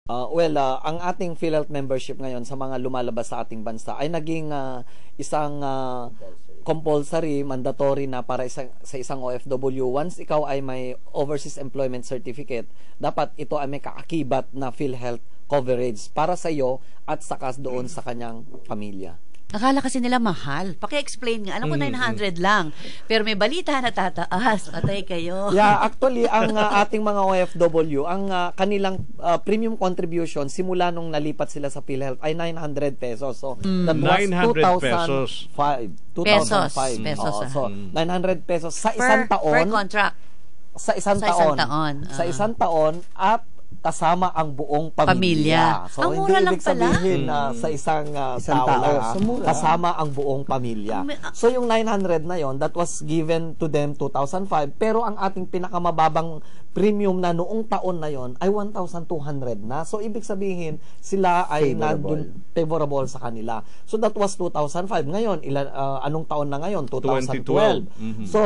Ang ating PhilHealth membership ngayon sa mga lumalabas sa ating bansa ay naging isang compulsory, mandatory na para sa isang OFW. Once ikaw ay may overseas employment certificate, dapat ito ay may kaakibat na PhilHealth coverage para sa iyo at saka doon sa kanyang pamilya. Akala kasi nila mahal. Paki-explain nga. Alam ko 900 lang. Pero may balita na tataas. Patay kayo. Yeah, actually, ang ating mga OFW, ang kanilang premium contribution, simula nung nalipat sila sa PhilHealth, ay 900 pesos. So, that was 900 pesos. 2005. Pesos. So, 900 pesos sa isang taon. Per contract. Sa isang taon. Sa isang taon at kasama ang buong pamilya. So, ang mura hindi lang ibig sabihin pala. sa isang tao lang, kasama ang buong pamilya. So, yung 900 na yon, that was given to them 2005, pero ang ating pinakamababang premium na noong taon na yon ay 1,200 na. So, ibig sabihin, sila ay favorable sa kanila. So, that was 2005. Ngayon, anong taon na ngayon? 2012. So,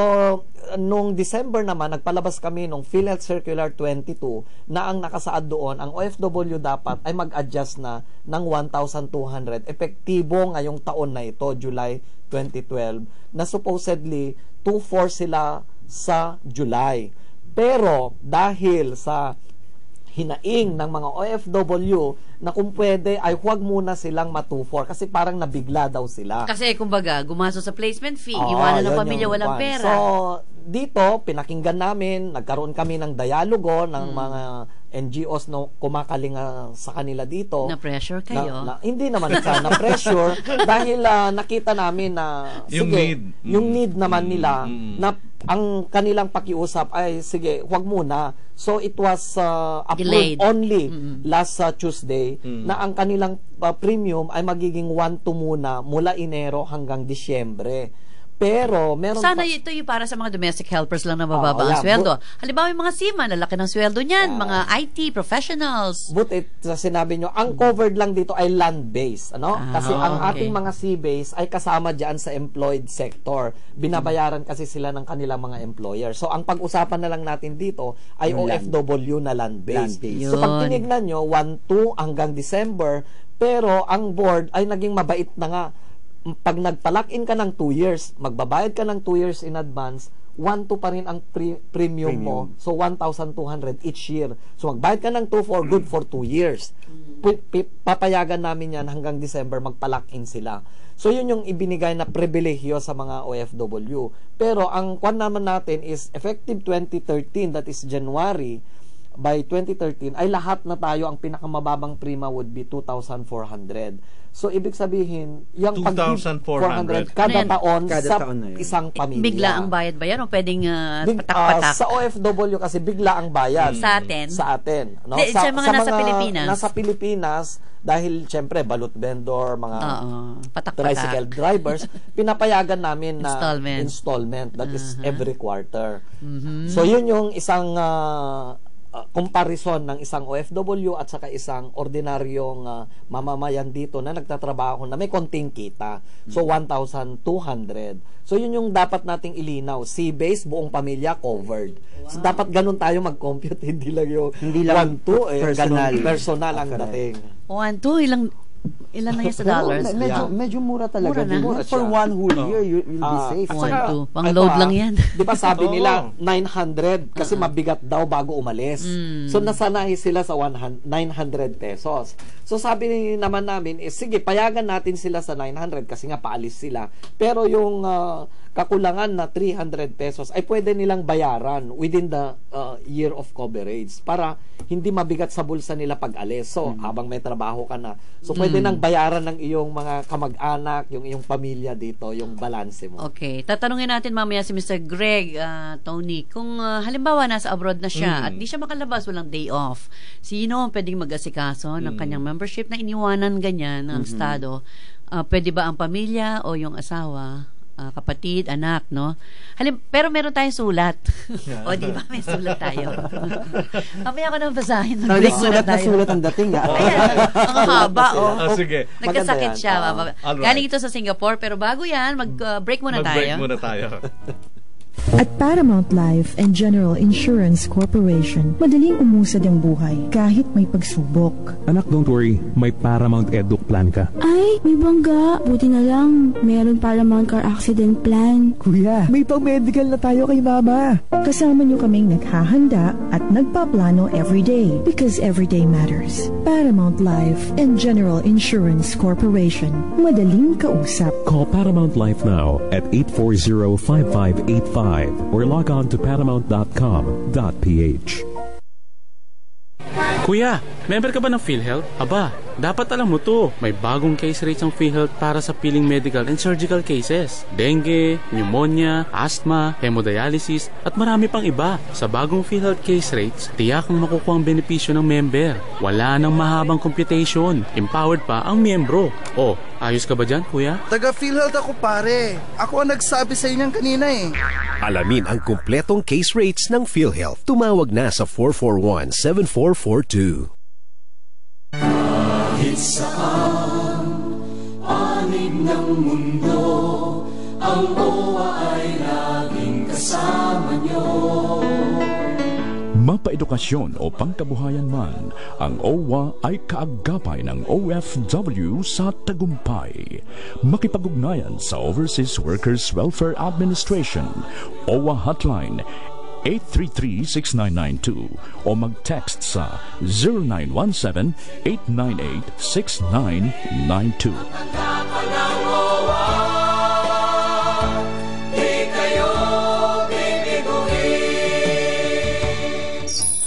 nung December naman, nagpalabas kami nung PhilHealth Circular 22 na ang nakasaad doon, ang OFW dapat ay mag-adjust na ng 1,200 epektibo ngayong taon na ito, July 2012, na supposedly 2,400 sila sa July. Pero dahil sa hinaing ng mga OFW na kung pwede ay huwag muna silang matufor kasi parang nabigla daw sila. Kasi kumbaga, gumaso sa placement fee, iwanan ng pamilya, walang pera. So, dito, pinakinggan namin, nagkaroon kami ng dialogo ng mga NGOs na kumakalinga sa kanila dito. Na-pressure kayo? Hindi naman na-pressure dahil nakita namin na yung need naman nila na ang kanilang pakiusap ay sige, huwag muna. So it was approved only last Tuesday na ang kanilang premium ay magiging 1-2 muna mula Enero hanggang Disyembre. Pero meron sana ito yung para sa mga domestic helpers lang na mababa ang sweldo. Halimbawa yung mga seaman, lalaki ng sweldo niyan, mga IT professionals. Sa sinabi nyo, ang covered lang dito ay land-based, ano? Kasi ang ating mga sea-based ay kasama diyan sa employed sector. Binabayaran kasi sila ng kanilang mga employer. So ang pag-usapan na lang natin dito ay OFW na land-based. So pag tinignan nyo, 1-2 hanggang December, pero ang board ay naging mabait na nga. Pag nagpa-lock-in ka ng 2 years, magbabayad ka ng 2 years in advance, 1-2 pa rin ang premium mo. So, 1,200 each year. So, magbayad ka ng 2,400, good for 2 years. Papayagan namin yan hanggang December, magpa-lock-in sila. So, yun yung ibinigay na pribilehyo sa mga OFW. Pero, ang kwan naman natin is effective 2013, that is January, by 2013, ay lahat na tayo, ang pinakamababang prima would be 2,400. So, ibig sabihin, yung 2,400 kada taon sa isang pamilya. Bigla ang bayad ba yan o pwedeng patak-patak? Sa OFW kasi bigla ang bayad. Sa atin? Sa atin. No? Sa mga nasa Pilipinas? Nasa Pilipinas, dahil syempre, balut vendor, mga tricycle drivers, pinapayagan namin na installment. That is every quarter. So, yun yung isang comparison ng isang OFW at saka isang ordinaryong mamamayan dito na nagtatrabaho na may konting kita. So, 1,200. So, yun yung dapat nating ilinaw. Sea-based, buong pamilya covered. So, dapat ganun tayo mag-compute. Hindi lang yung 1-2. Personal ang dating. 1-2, ilan na yan sa dollars? Medyo mura talaga. Mura for one whole year, you'll be safe. 1-2. Pang-load lang yan. Di ba sabi nila, 900 kasi mabigat daw bago umalis. So, nasanahi sila sa 900 pesos. So, sabi naman namin, sige, payagan natin sila sa 900 kasi nga paalis sila. Pero yung kakulangan na 300 pesos ay pwede nilang bayaran within the year of coverage para hindi mabigat sa bulsa nila pag alis. So, habang may trabaho ka na. So, pwede nang bayaran ng iyong mga kamag-anak, yung iyong pamilya dito, yung balanse mo. Okay. Tatanungin natin mamaya si Mr. Greg, Tony, kung halimbawa nasa abroad na siya at di siya makalabas, walang day off, sino ang pwedeng mag-asikaso ng kanyang membership na iniwanan ganyan ng Estado? Pwede ba ang pamilya o yung asawa? Kapatid, anak, no? Pero meron tayong sulat. O, di ba? May sulat tayo. Mamaya ako nang basahin. Sulat na sulat ang dating, ha? Ayan, ang haba, sige. Nagkasakit siya. Galing ito sa Singapore, pero bago yan, mag-break muna tayo. Mag-break muna tayo. At Paramount Life and General Insurance Corporation, madaling umusad ang buhay kahit may pagsubok. Anak, don't worry. May Paramount Edu plan ka. Ay, may bangga. Buti na lang, meron Paramount Car Accident Plan. Kuya, may pang-medical na tayo kay Mama. Kasama niyo kaming naghahanda at nagpaplano everyday because everyday matters. Paramount Life and General Insurance Corporation, madaling kausap. Call Paramount Life now at 840-5585 or log on to paramount.com.ph. Kuya, member ka ba ng PhilHealth? Aba, dapat alam mo to. May bagong case rates ang PhilHealth para sa piling medical and surgical cases. Dengue, pneumonia, asthma, hemodialysis, at marami pang iba. Sa bagong PhilHealth case rates, tiyak ang makukuha ang benepisyo ng member. Wala nang mahabang computation. Empowered pa ang miyembro. Oh, ayos ka ba dyan, kuya? Taga PhilHealth ako, pare. Ako ang nagsabi sa inyo kanina eh. Alamin ang kumpletong case rates ng PhilHealth. Tumawag na sa 441-7442. Kahit saan, panig ng mundo, ang OWA ay laging kasama nyo. Mapaedukasyon o pangkabuhayan man, ang OWA ay kaagapay ng OFW sa tagumpay. Makipag-ugnayan sa Overseas Workers Welfare Administration, OWA Hotline 833-6992 o mag-text sa 0917-898-6992.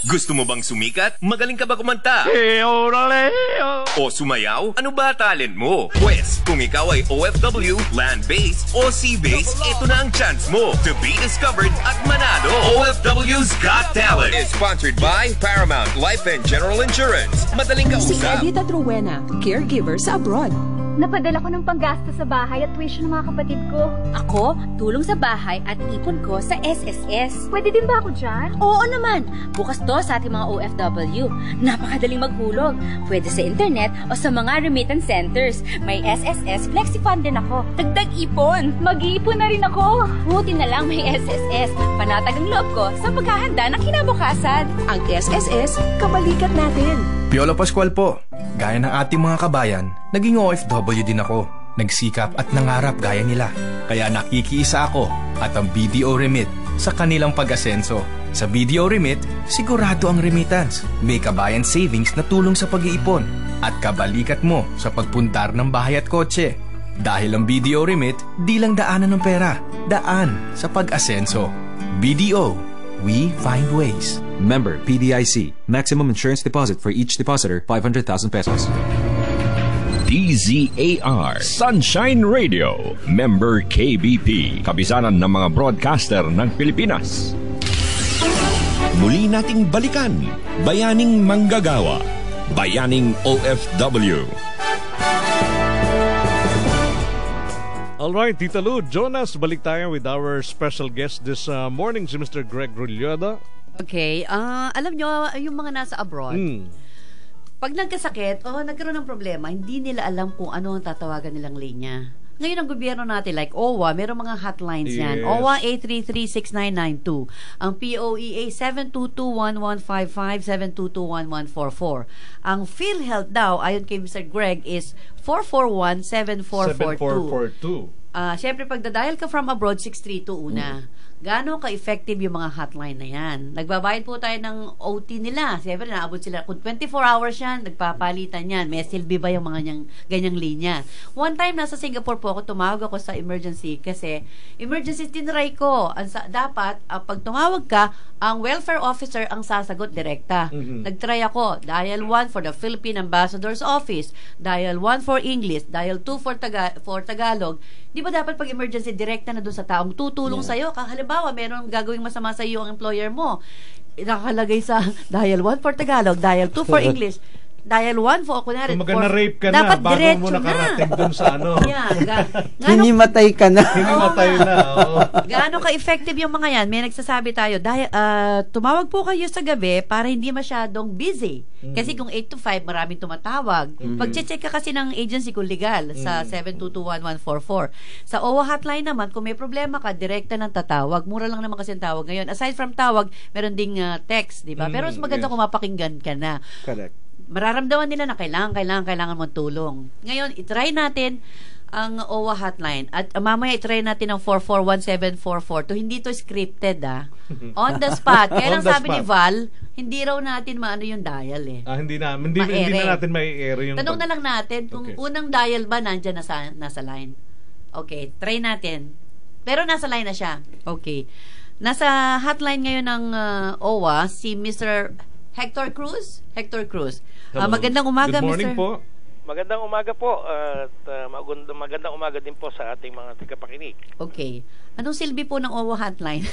Gusto mo bang sumikat? Magaling ka ba kumanta? O sumayaw? Ano ba talent mo? Pwes, kung ikaw ay OFW, land-based o sea-based, ito na ang chance mo to be discovered at manalo. OFW's Got Talent is sponsored by Paramount Life and General Insurance. Madaling kausap. Si Edith at Rowena, caregiver sa abroad. Napadala ko ng panggasto sa bahay at tuition ng mga kapatid ko. Ako, tulong sa bahay at ipon ko sa SSS. Pwede din ba ako dyan? Oo naman. Bukas to sa ating mga OFW. Napakadaling maghulog. Pwede sa internet o sa mga remittance centers. May SSS FlexiFund din ako. Dagdag ipon. Mag-iipon na rin ako. Buti na lang may SSS. Panatag ang loob ko sa paghahanda ng kinabukasan. Ang SSS, kabalikat natin. Piolo Pascual po. Gaya ng ating mga kabayan, naging OFW din ako. Nagsikap at nangarap gaya nila. Kaya nakikiisa ako at ang BDO Remit sa kanilang pag-asenso. Sa BDO Remit, sigurado ang remittance. May kabayan savings na tulong sa pag-iipon. At kabalikat mo sa pagpuntar ng bahay at kotse. Dahil ang BDO Remit, di lang daanan ng pera. Daan sa pag-asenso. BDO, we find ways. Member PDIC. Maximum insurance deposit for each depositor 500,000 pesos. DZAR Sunshine Radio. Member KBP. Kabisanan ng mga broadcaster ng Pilipinas. Muli nating balikan. Bayaning Manggagawa. Bayaning OFW. Alright, Tita Lou, Jonas, balik tayo with our special guest this morning, si Mr. Greg Rullada. Okay, alam nyo, yung mga nasa abroad, pag nagkasakit o nagkaroon ng problema, hindi nila alam kung ano ang tatawagan nilang linya. Ngayon ang gobyerno natin, like OWA, meron mga hotlines yan. OWA 833-6992. Ang POEA 722-1155, 722-1144. Ang PhilHealth daw, ayon kay Mr. Greg, is 441-7442. Siyempre, pag dadial ka from abroad, 632 una. Gaano ka-effective yung mga hotline na yan? Nagbabayad po tayo ng OT nila. Siyempre, naabot sila. Kung 24 hours yan, nagpapalitan yan. May silbi ba yung mga ganyang linya? One time, nasa Singapore po ako, tumawag ako sa emergency kasi emergency tinry ko. Dapat, pag tumawag ka, ang welfare officer ang sasagot direkta. Nagtry ako. Dial 1 for the Philippine Ambassador's Office. Dial 1 for English. Dial 2 for Tagalog. Di ba dapat pag emergency, direkta na doon sa taong tutulong sa'yo? Halimbawa, meron gagawing masama sa iyo ang employer mo. Nakalagay sa dial 1 for Tagalog, dial 2 for English. dial 1 for, kunwari, kung na-rape ka na, dapat bago diretso mo nakarating dun sa ano. Hinimatay ka na. Hinimatay na, oo. Gaano ka-effective yung mga yan? May nagsasabi tayo, tumawag po kayo sa gabi para hindi masyadong busy. Kasi kung 8 to 5, maraming tumatawag. Pag-check ka kasi ng agency kung legal sa 722-1144. Sa OWA hotline naman, kung may problema ka, direkta ng tatawag. Mura lang naman kasi ang tawag ngayon. Aside from tawag, meron ding text, di ba? Pero mas maganda kung mapakinggan ka na. Correct. Mararamdaman nila na kailangan mo tulong. Ngayon, itry natin ang OWA hotline. At mamaya itry natin ang 441744. Hindi to scripted, On the spot. Kaya lang sabi ni Val, hindi raw natin maano yung dial eh. Hindi na natin mai-air yung... Tanong na lang natin kung unang dial ba nandyan nasa line. Okay, try natin. Pero nasa line na siya. Okay. Nasa hotline ngayon ng OWA si Mr. Hector Cruz. Magandang umaga, Good morning Mr. po. Magandang umaga po at magandang umaga din po sa ating mga tagapakinig. Okay. Anong silbi po ng OWA hotline?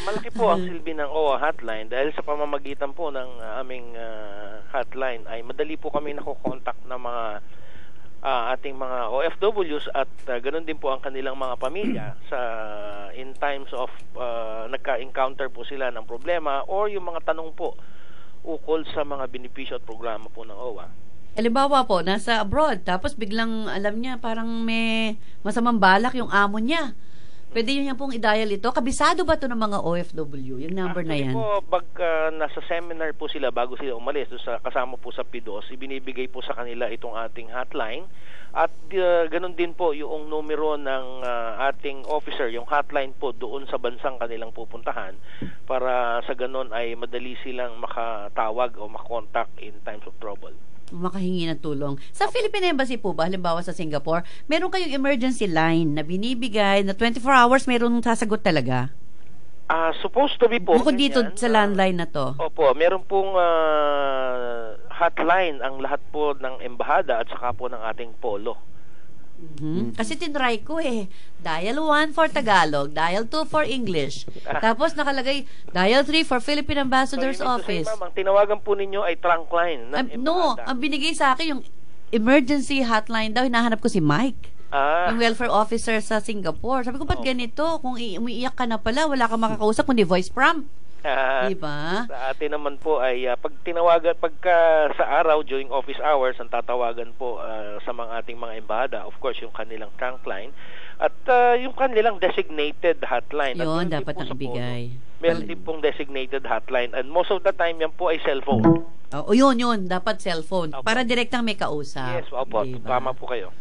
Malaki po ang silbi ng OWA hotline dahil sa pamamagitan po ng aming hotline ay madali po kami nakokontak ng mga ating mga OFWs at ganoon din po ang kanilang mga pamilya sa in times of nagka-encounter po sila ng problema or yung mga tanong po ukol sa mga benepisyo at programa po ng OWA. Halimbawa po, nasa abroad, tapos biglang alam niya parang may masamang balak yung amo niya. Pwede yun pong i-dial ito. Kabisado ba ito ng mga OFW, yung number na yan? Po, pag nasa seminar po sila bago sila umalis, kasama po sa PIDOS, ibinibigay po sa kanila itong ating hotline. At ganun din po yung numero ng ating officer, yung hotline po doon sa bansang kanilang pupuntahan para sa ganun ay madali silang makatawag o makontak in times of trouble. Makahingi ng tulong. Sa Philippine Embassy po ba, halimbawa sa Singapore, meron kayong emergency line na binibigay na 24 hours meron sasagot talaga? Supposed to be po. Bukod dito sa landline na to. Opo, meron pong hotline ang lahat po ng embahada at saka po ng ating polo. Kasi tinry ko dial 1 for Tagalog, dial 2 for English. Tapos nakalagay dial 3 for Philippine Ambassador's Office. Ma'am, ang tinawagan po ninyo ay trunk line ng embahada. Ang binigay sa akin yung emergency hotline daw, hinahanap ko si Mike. Yung welfare officer sa Singapore. Sabi ko, ba't ganito? Kung umiiyak ka na pala, wala kang makakausap kundi voice prompt. Diba? Sa atin naman po ay pag tinawagan, pagka sa araw during office hours, ang tatawagan po sa mga ating mga embahada, of course, yung kanilang trunk line at yung kanilang designated hotline. Yun, dapat ang ibigay. Meron din pong designated hotline and most of the time yan po ay cellphone. Yun, dapat cellphone. Para direktang may kausap. Yes, opo, diba? Tama po kayo.